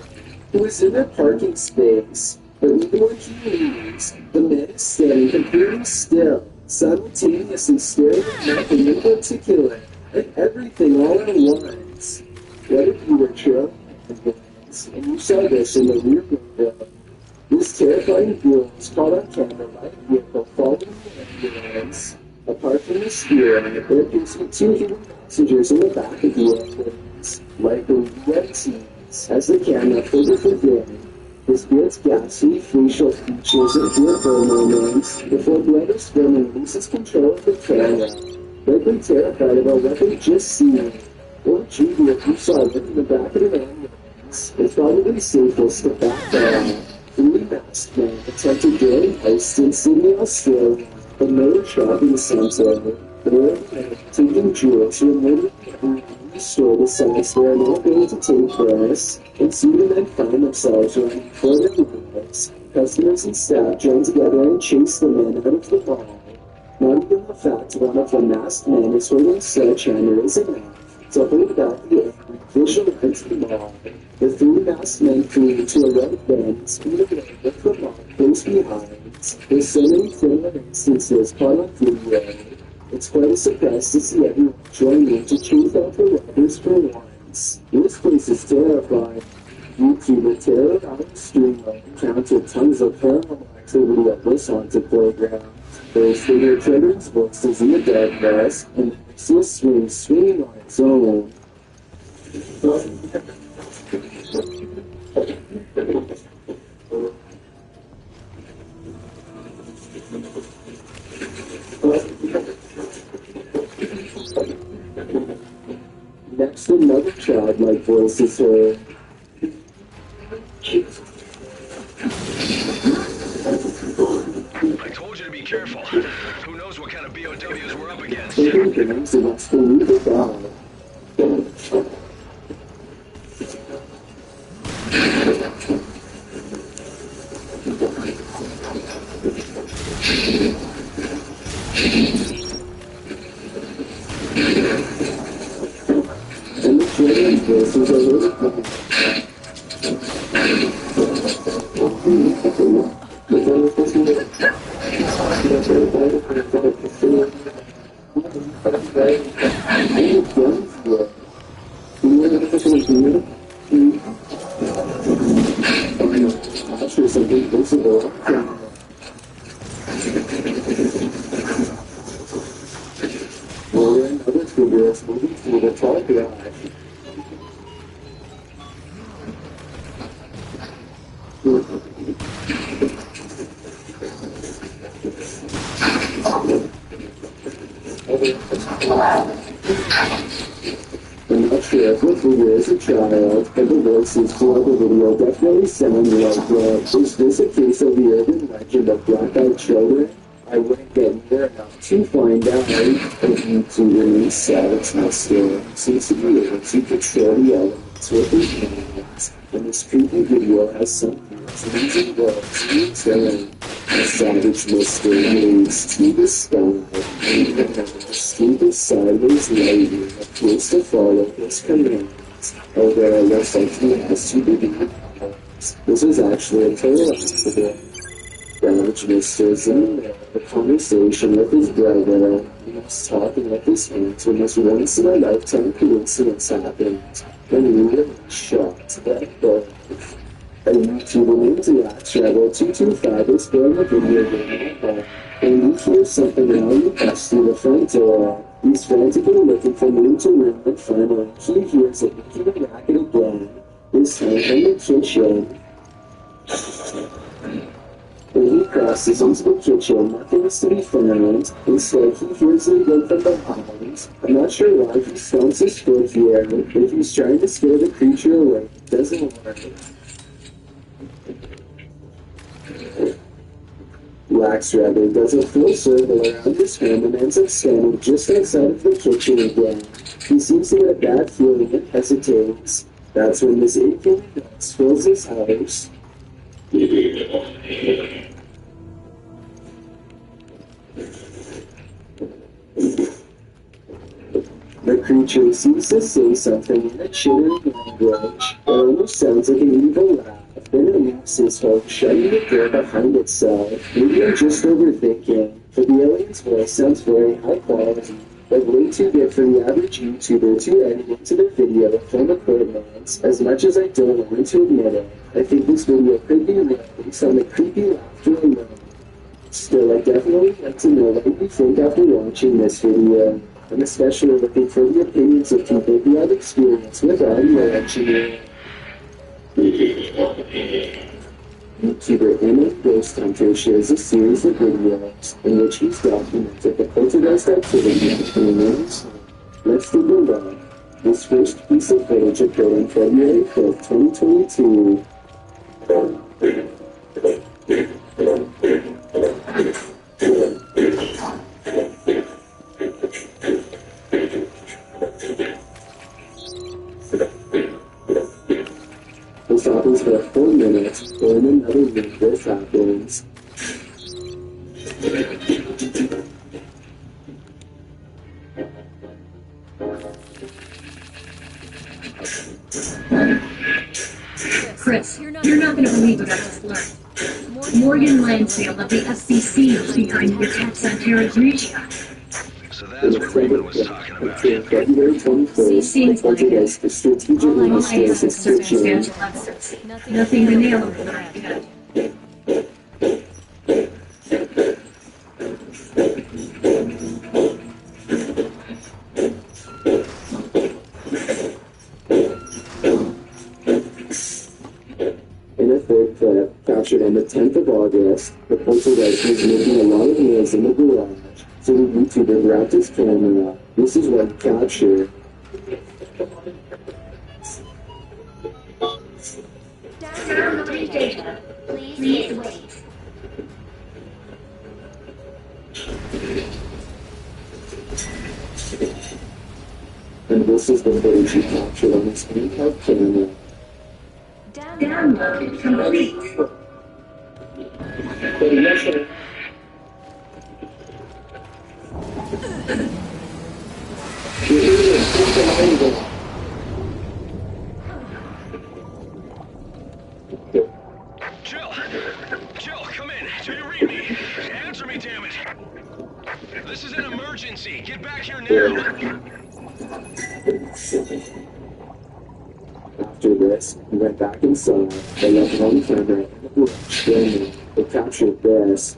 who is in their parking space. But even when he leaves, the man is standing completely still, simultaneously staring at nothing in particular, at everything all at once. What if you were trailing ambulance and you saw this in the rear window? This terrifying view was caught on camera by a vehicle following the ambulance. Apart from the steering, there appears to be two human passengers in the back of the ambulance, likely EMTs. As the camera focused within, this builds ghastly facial features and fearful moments before Brother Sperman loses control of the camera, likely terrified about what they just seen. Or Judy, if you saw it in the back of an ambulance, it's probably safest to back off. Three masked men attempted during heist in Sydney, Australia, but no shopping center. They were taking jewels removing the store decides they are not going to take this, and soon the men find themselves running for their lives. Customers and staff join together and chase the men out of the mall. Not even the fact one of the masked men is holding a sledgehammer is enough to hold back the angry visual into the mall. The three masked men flee into a red van and speed away with the mob close behind. There's so many similar instances caught on video. It's quite a surprise to see everyone join in to chase out the robbers for once. This place is terrifying. YouTuber Taylor Allen Streamer encountered tons of paranormal activity at this haunted playground. There's figure children's voices in the darkness, and the see a swing swinging on its own. Next, another childlike voice is heard. I told you to be careful. Who knows what kind of BOWs we're up against? Taking games against the legal god. And the children's voices are really something visible. Or another figure is moving through the tall garage. I'm not sure if what figure is a child, but the voices throughout the video definitely sound like that. Is this a case of the urban legend of black-eyed children? I wouldn't get near enough to find out. If YouTuber Savage Master seems to be able to control the elements with his hands, and this creepy video has some fears and words in turn. The Savage Master moves to the sky, and the stupid sideways lighting appears to follow his commands, although it looks like he has to be This is actually a total accident. Savage Master is in the middle of a conversation with his brother. He was talking with his hands when this once-in-a-lifetime coincidence happened, and he was shocked to death. A YouTuber named Lax225 is filming a video game home, and he hears something loud and pass through the front door. He's frantically looking from room to room, and finally he hears it making a racket again, this time from the kitchen. When he crosses into the kitchen, nothing is to be found. Instead, he hears it again from behind. I'm not sure why he stomps his foot here, but if he's trying to scare the creature away, it doesn't work. Lax does a full circle around his home and ends up standing just outside of the kitchen again. He seems to get a bad feeling and hesitates. That's when this aching fills his house. The creature seems to say something in a chittering language that almost sounds like an evil laugh. Then it leaves his home, shutting the door behind itself. Maybe I'm just overthinking, but the alien's voice sounds very high quality, like way too good for the average YouTuber to edit into their video with film equipment. As much as I don't want to admit it, I think this video could be real based on the creepy laughter alone. Still, I definitely want to know what you think after watching this video. I'm especially looking for the opinions of people who have experience with audio engineering. YouTuber Emma Ghost Hunter shares a series of videos in which he's documented the poltergeist activity in humans. Let's take a look. This first piece of footage occurred on February 5th, 2022. This happens for a full minute, or in another minute this happens. Chris, you're not going to believe what I just learned. Morgan Lansdale of the FCC is behind the attacks on Terra's Regia. So that's what Raymond was talking about. February 21st, Seems like it. poltergeist is strategically All I have destroys is its kitchen. circumstantial evidence. Nothing to nail him for that yet. In a third clip, captured on the 10th of August, the poltergeist was making a lot of noise in the garage, so the YouTuber grabbed his camera. This is what he captured. Download data. Please wait. And this is the footage he captured on his handheld camera. Download complete. Jill, come in. Do you read me? Answer me, damn it. This is an emergency. Get back here now. After this, he went back inside. They left one camera in the garage filming. They captured this.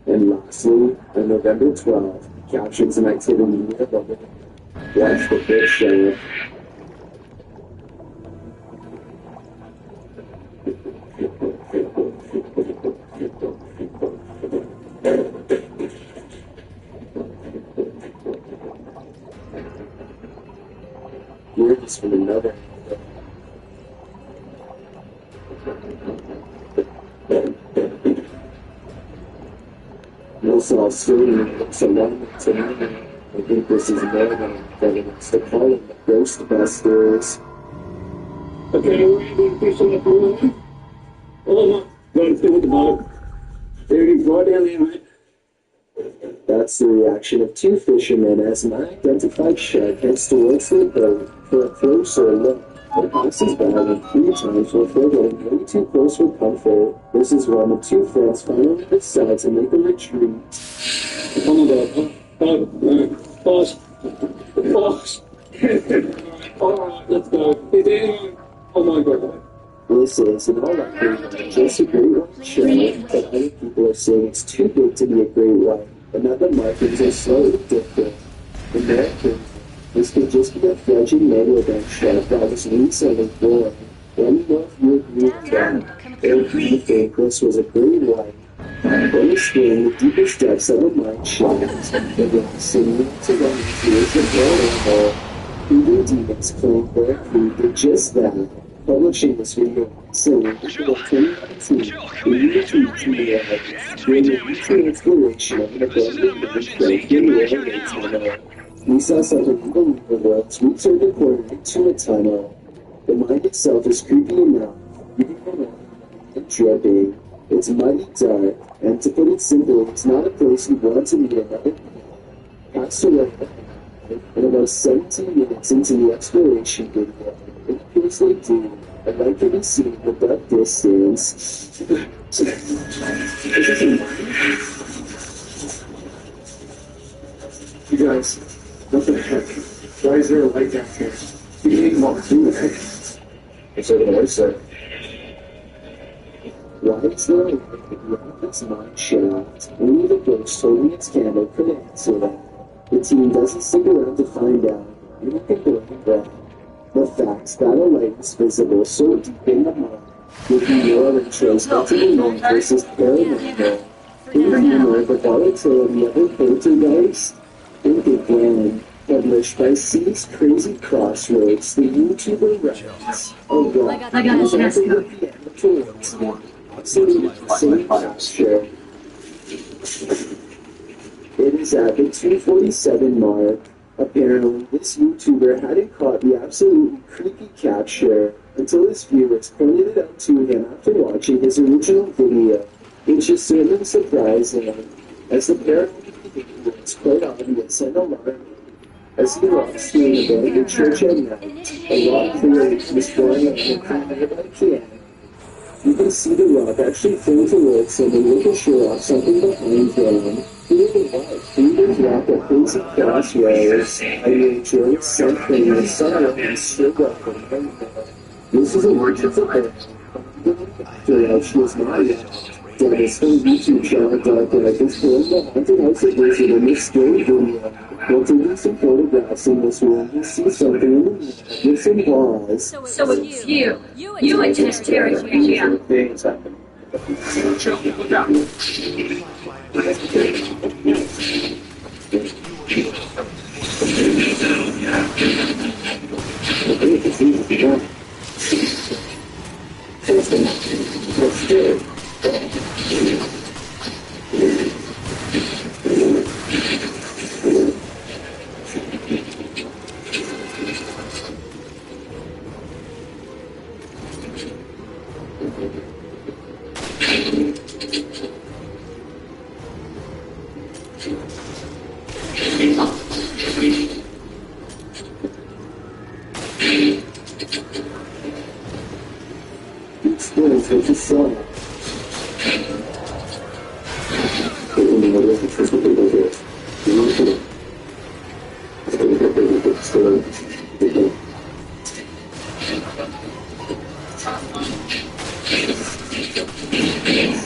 And lastly, on November 12th, he captured some activity near the building. Watch the first show. Here is from another. Most all streaming looks along to me. I think this is more than evidence to call them the Ghostbusters. Okay, we're going to do some up here. Hold on. Go to the bottom. There you go, down there, right? That's the reaction of two fishermen as an unidentified shark heads towards their boat for a closer look. It passes by them 3 times before getting way too close for comfort. This is when the two friends finally decide to make a retreat. Oh my god. Pause. Pause. Alright, let's go. Is anyone? Oh my god. This is, in all likelihood, just a great white shark, but other people are saying it's too big to be a great white, and that the markings are slightly different. In their opinion, this could just be a fledgling megalodon shark that was recently born. Let me know if you agree with that, or if you think this was a great white. When exploring the deepest depths of a mine shaft, the similar to them is the animal. the demons claim their crew did just that, publishing this video saying that Jill, 2019 Jill, come in. Do you read me? Answer me, damn it. the exploration of an This is an abandoned emergency. Get back here now. tunnel. We saw something unbelievable as we turned the corner into a tunnel. The mine itself is creepy enough, even and dripping. It's mighty dark, and to put it simply, it's not a place you want to meet another passed away. And about 17 minutes into the exploration video, it appears they do. I'd like to be seen in the dark distance. You guys, what the heck? Why is there a light down here? You need more too, right? It's over the light side. Why is there a light around its mine shaft? Only the ghost holding its candle could answer that. The team doesn't stick around to find out. You can blame them. The fact that a light is visible so deep in the mine would be more of a choice not to be known versus paranormal. Even more of the volatility of a poltergeist. Think again. Published by C's Crazy Crossroads, the YouTuber runs a rock. I got it, yes. Absolutely the same posture. It is at the 247 mark. Apparently, this YouTuber hadn't caught the absolutely creepy capture until his viewers pointed it out to him after watching his original video, which is certainly surprising, as the paranormal behavior is quite obvious and alarming. As he walks through an abandoned church at night, a rock clearing is forming on the corner by piano. You can see the rock actually turn towards him and look ashore off something behind him. Leaders rock at crazy crossroads. I enjoy something and someone is still up from him. This is a merchant's affair. After all, she is not yet. Dennis from YouTube channel Dark Life is filmed the haunted house of Visit in this scary video. While taking some photographs in this room, you see something in the mirror with some pause. So it's you. You attend Terry's museum. Things happen. Chill, look out. Let's do it. Experience what you saw.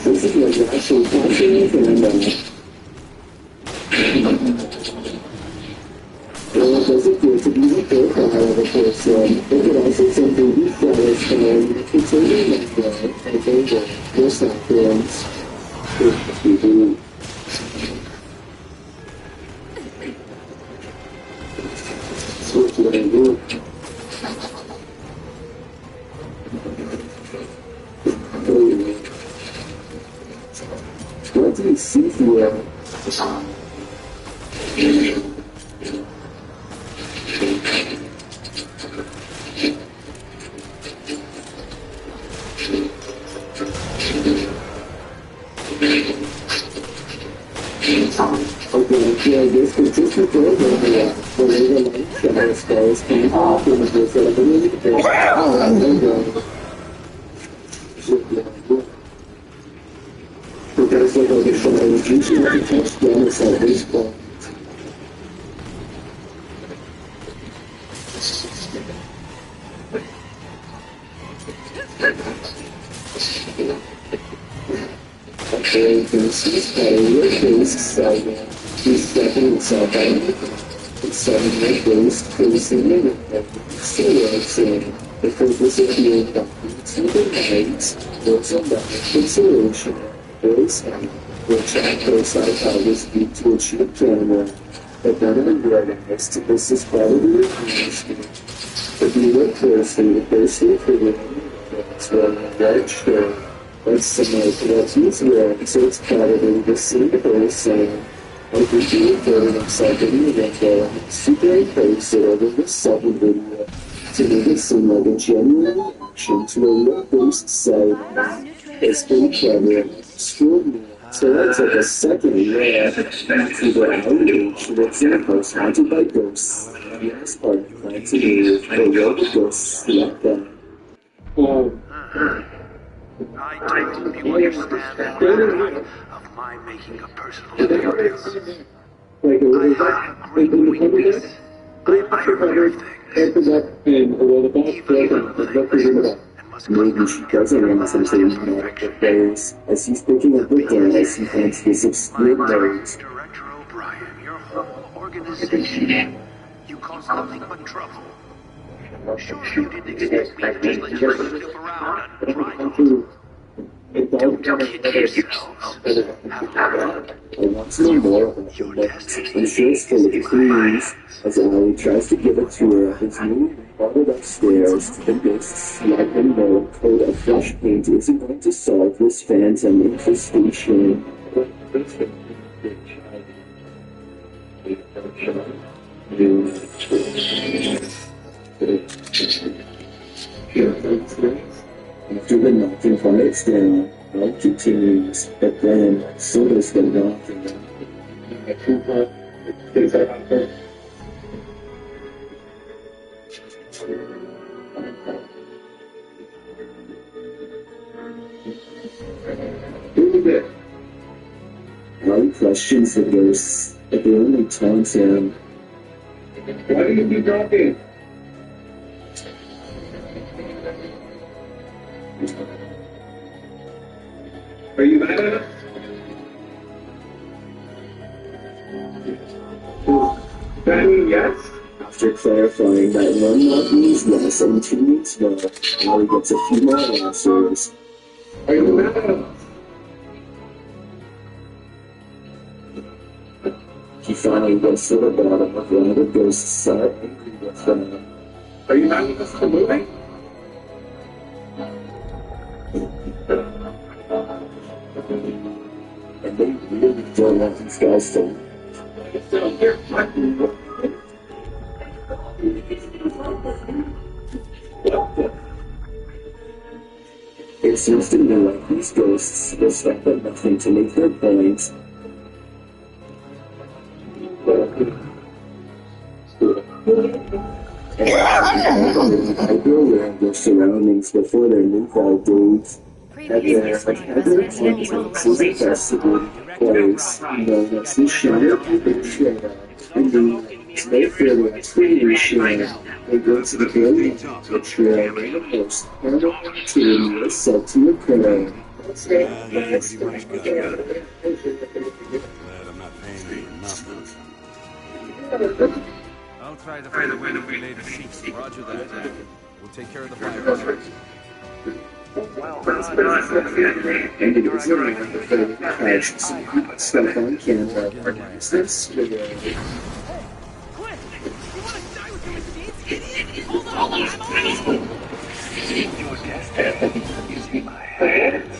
This is what you're actually watching and well, it does appear to be the profile of a person. It could also simply be satisfying, containing mango, and mango, or saffrons. Switch what I do. What do you see here? Okay, this consistent program here, the way the light shadow spells can off images that are really good. Because of the shadows, you should have to touch Dennis at this point. Okay, this is your face sagging. He's stepping himself out. It's suddenly based facing the window. Seriously, the purpose of being doctored to the night was a lack of consideration. Very sad, which at first I thought was due to a cheap camera. but then I realized this is probably a mistake. If you look closely, the person is wearing a red shirt that's similar to what he's wearing, so it's probably the same person. I think he recorded himself in the window and superimposed it over the second video to make it seem like a genuine reaction to a real ghost site. It's pretty clever and extraordinary. So I took a second look to the outrage that's in a house haunted by ghosts. And the last part of plan to move, or where the ghosts slept them. I totally understand the gravity of my making a personal video of this. I have a great weakness. I am everything. Even little things. Maybe she doesn't want something like the face. As he's picking up the glass, he finds this obscure note. Director O'Brien, your whole organization, you cause nothing but trouble. Sure, you didn't expect me to just let you slip around and try to. Don't kid yourselves. Have fun. I want to know more about the book. I'm sure it's full of clues. As Ali tries to give a tour of his new remodeled upstairs, the ghosts let him know a coat of fresh paint isn't going to solve this phantom infestation. After the knocking quiets down, life continues, but then so does the knocking. Ali questions the ghosts, but they only taunt him. Why do you keep talking? Are you mad at us? Danny, yes? After clarifying that one knock means yes and two means no, Ali gets a few more answers. Are you mad at us? He finally gets to the bottom of why the ghosts are angry with him. Are you mad at us for moving? And they really don't want these guys to leave. So here, It seems to me like these ghosts will stop at nothing to make their point. Hyper-aware of their surroundings before their move-out dates. At their tendencies investigating place, known as the Shadow Paper Trail, and no further explanation. They go to the building of the trail and the most paranormal activity is said to occur. Glad I'm not paying you nothing. I'll try to find a way to relay the seats. Roger that. We'll take care of the fire. And it is around the third catch some stuff on camera. Is this Your test using my hands.